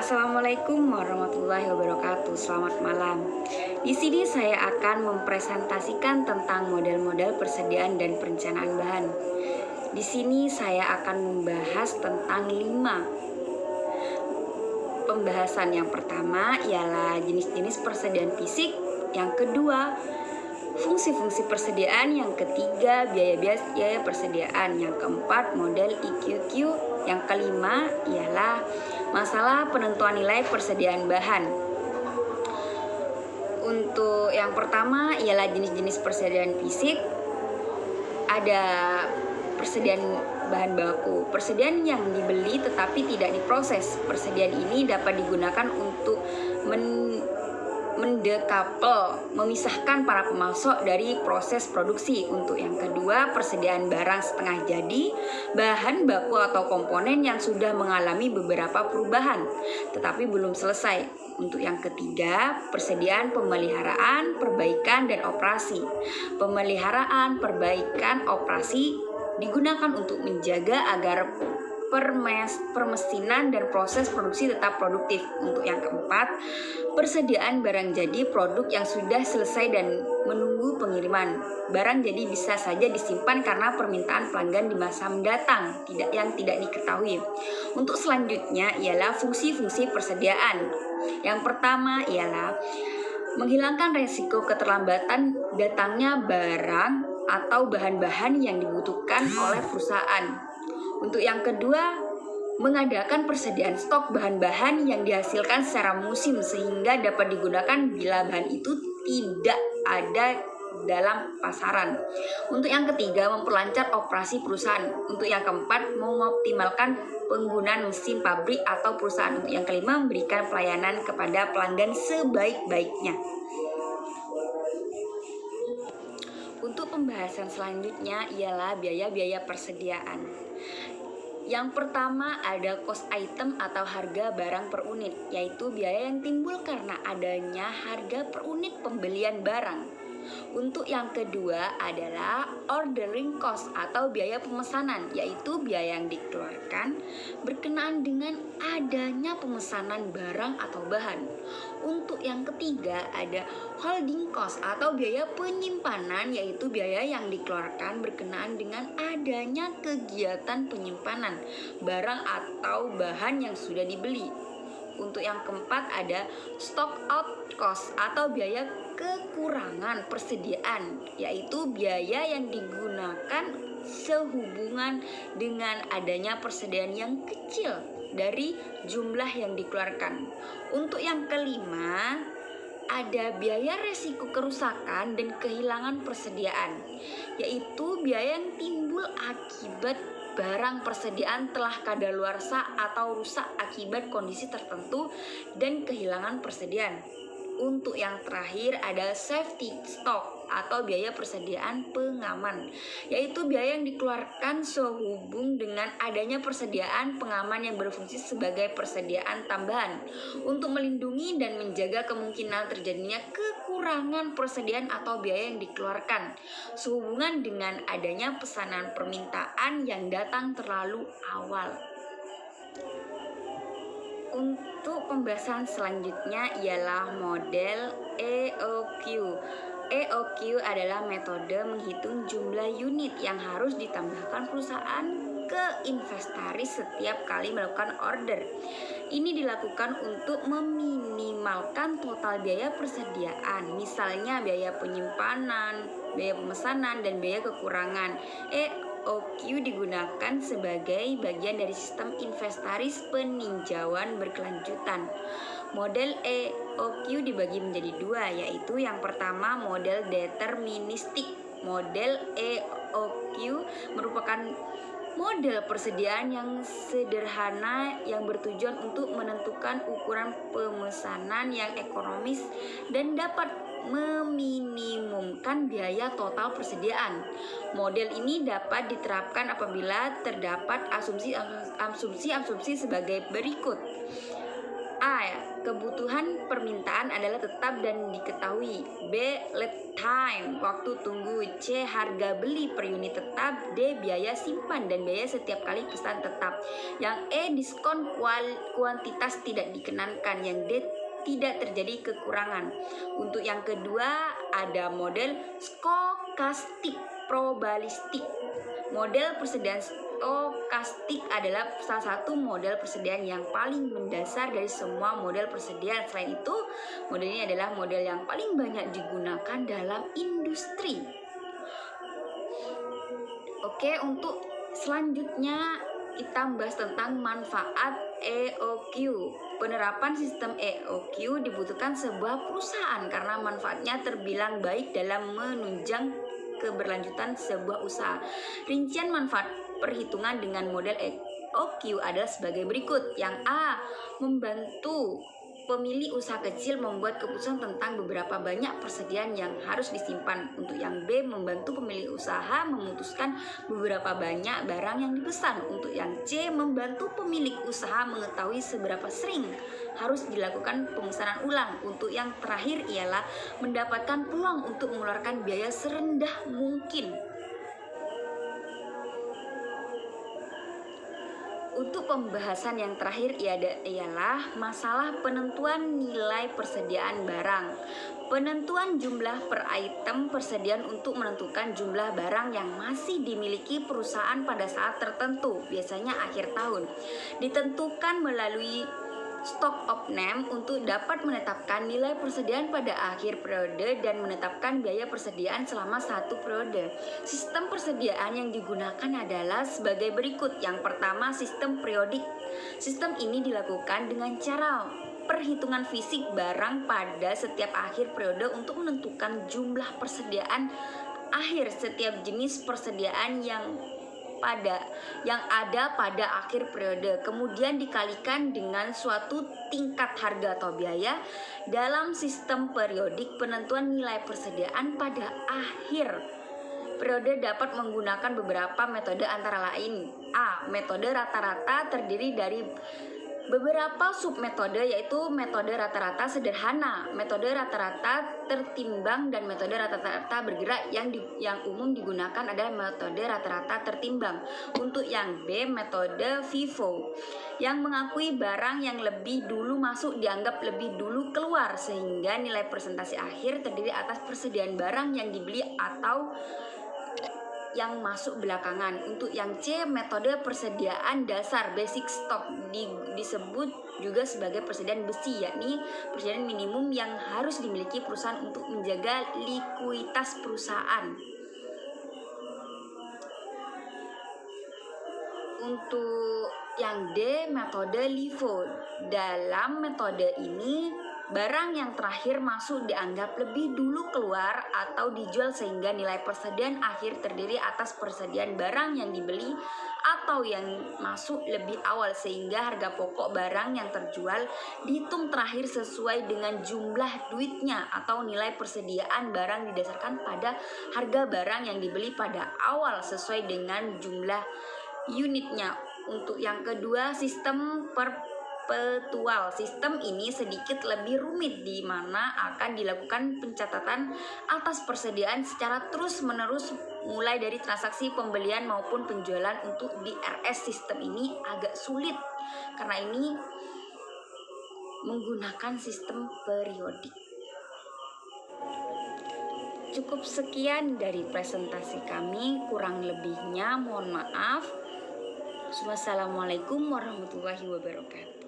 Assalamualaikum warahmatullahi wabarakatuh. Selamat malam. Di sini saya akan mempresentasikan tentang model-model persediaan dan perencanaan bahan. Di sini saya akan membahas tentang 5 pembahasan. Yang pertama ialah jenis-jenis persediaan fisik, yang kedua fungsi-fungsi persediaan, yang ketiga biaya-biaya persediaan, yang keempat model IQQ, yang kelima ialah masalah penentuan nilai persediaan bahan. Untuk yang pertama ialah jenis-jenis persediaan fisik. Ada persediaan bahan baku, persediaan yang dibeli tetapi tidak diproses. Persediaan ini dapat digunakan untuk mendekapel, memisahkan para pemasok dari proses produksi. Untuk yang kedua, persediaan barang setengah jadi, bahan baku atau komponen yang sudah mengalami beberapa perubahan tetapi belum selesai. Untuk yang ketiga, persediaan pemeliharaan, perbaikan, dan operasi. Pemeliharaan, perbaikan, operasi digunakan untuk menjaga agar permesinan dan proses produksi tetap produktif. Untuk yang keempat, persediaan barang jadi, produk yang sudah selesai dan menunggu pengiriman. Barang jadi bisa saja disimpan karena permintaan pelanggan di masa mendatang yang tidak diketahui. Untuk selanjutnya ialah fungsi-fungsi persediaan. Yang pertama ialah menghilangkan resiko keterlambatan datangnya barang atau bahan-bahan yang dibutuhkan oleh perusahaan. Untuk yang kedua, mengadakan persediaan stok bahan-bahan yang dihasilkan secara musim sehingga dapat digunakan bila bahan itu tidak ada dalam pasaran. Untuk yang ketiga, memperlancar operasi perusahaan. Untuk yang keempat, mengoptimalkan penggunaan mesin pabrik atau perusahaan. Untuk yang kelima, memberikan pelayanan kepada pelanggan sebaik-baiknya. Untuk pembahasan selanjutnya ialah biaya-biaya persediaan. Yang pertama ada cost item atau harga barang per unit, yaitu biaya yang timbul karena adanya harga per unit pembelian barang. Untuk yang kedua adalah ordering cost atau biaya pemesanan, yaitu biaya yang dikeluarkan berkenaan dengan adanya pemesanan barang atau bahan. Untuk yang ketiga ada holding cost atau biaya penyimpanan, yaitu biaya yang dikeluarkan berkenaan dengan adanya kegiatan penyimpanan barang atau bahan yang sudah dibeli. Untuk yang keempat ada stock out cost atau biaya kekurangan persediaan, yaitu biaya yang digunakan sehubungan dengan adanya persediaan yang kecil dari jumlah yang dikeluarkan. Untuk yang kelima ada biaya resiko kerusakan dan kehilangan persediaan, yaitu biaya yang timbul akibat barang persediaan telah kadaluarsa atau rusak akibat kondisi tertentu dan kehilangan persediaan. Untuk yang terakhir ada safety stock atau biaya persediaan pengaman, yaitu biaya yang dikeluarkan sehubung dengan adanya persediaan pengaman yang berfungsi sebagai persediaan tambahan untuk melindungi dan menjaga kemungkinan terjadinya kekurangan persediaan atau biaya yang dikeluarkan sehubungan dengan adanya pesanan permintaan yang datang terlalu awal. Untuk pembahasan selanjutnya ialah model EOQ. EOQ adalah metode menghitung jumlah unit yang harus ditambahkan perusahaan ke inventaris setiap kali melakukan order. Ini dilakukan untuk meminimalkan total biaya persediaan, misalnya biaya penyimpanan, biaya pemesanan, dan biaya kekurangan. EOQ digunakan sebagai bagian dari sistem inventaris peninjauan berkelanjutan. Model EOQ dibagi menjadi 2, yaitu yang pertama model deterministik. Model EOQ merupakan model persediaan yang sederhana yang bertujuan untuk menentukan ukuran pemesanan yang ekonomis dan dapat meminimumkan biaya total persediaan. Model ini dapat diterapkan apabila terdapat asumsi sebagai berikut. A. Kebutuhan permintaan adalah tetap dan diketahui. B. Lead time, waktu tunggu. C. Harga beli per unit tetap. D. Biaya simpan dan biaya setiap kali pesan tetap. Yang E. Diskon kuantitas tidak dikenankan. Yang D. Tidak terjadi kekurangan. Untuk yang kedua ada model skokastik probabilistik. Model persediaan stokastik adalah salah satu model persediaan yang paling mendasar dari semua model persediaan. Selain itu, model ini adalah model yang paling banyak digunakan dalam industri. Oke, untuk selanjutnya kita bahas tentang manfaat EOQ. Penerapan sistem EOQ dibutuhkan sebuah perusahaan karena manfaatnya terbilang baik dalam menunjang keberlanjutan sebuah usaha. Rincian manfaat perhitungan dengan model EOQ adalah sebagai berikut. Yang A. Membantu pemilik usaha kecil membuat keputusan tentang beberapa banyak persediaan yang harus disimpan. Untuk yang B. Membantu pemilik usaha memutuskan beberapa banyak barang yang dipesan. Untuk yang C. Membantu pemilik usaha mengetahui seberapa sering harus dilakukan pemesanan ulang. Untuk yang terakhir ialah mendapatkan peluang untuk mengeluarkan biaya serendah mungkin. Untuk pembahasan yang terakhir ialah masalah penentuan nilai persediaan barang. Penentuan jumlah per item persediaan untuk menentukan jumlah barang yang masih dimiliki perusahaan pada saat tertentu, biasanya akhir tahun. Ditentukan melalui stock of name untuk dapat menetapkan nilai persediaan pada akhir periode dan menetapkan biaya persediaan selama satu periode. Sistem persediaan yang digunakan adalah sebagai berikut. Yang pertama, sistem periodik. Sistem ini dilakukan dengan cara perhitungan fisik barang pada setiap akhir periode untuk menentukan jumlah persediaan akhir setiap jenis persediaan yang ada pada akhir periode, kemudian dikalikan dengan suatu tingkat harga atau biaya. Dalam sistem periodik, penentuan nilai persediaan pada akhir periode dapat menggunakan beberapa metode antara lain. A. Metode rata-rata terdiri dari beberapa submetode, yaitu metode rata-rata sederhana, metode rata-rata tertimbang, dan metode rata-rata bergerak. Yang umum digunakan adalah metode rata-rata tertimbang. Untuk yang B, metode FIFO, yang mengakui barang yang lebih dulu masuk dianggap lebih dulu keluar, sehingga nilai presentasi akhir terdiri atas persediaan barang yang dibeli atau yang masuk belakangan. Untuk yang C, metode persediaan dasar basic stock, disebut juga sebagai persediaan besi, yakni persediaan minimum yang harus dimiliki perusahaan untuk menjaga likuiditas perusahaan. Untuk yang D, metode LIFO. Dalam metode ini, barang yang terakhir masuk dianggap lebih dulu keluar atau dijual, sehingga nilai persediaan akhir terdiri atas persediaan barang yang dibeli atau yang masuk lebih awal, sehingga harga pokok barang yang terjual dihitung terakhir sesuai dengan jumlah duitnya atau nilai persediaan barang didasarkan pada harga barang yang dibeli pada awal sesuai dengan jumlah unitnya. Untuk yang kedua, sistem perpetual. Sistem ini sedikit lebih rumit, di mana akan dilakukan pencatatan atas persediaan secara terus-menerus mulai dari transaksi pembelian maupun penjualan. Untuk di RS, sistem ini agak sulit karena ini menggunakan sistem periodik. Cukup sekian dari presentasi kami, kurang lebihnya mohon maaf. Wassalamualaikum warahmatullahi wabarakatuh.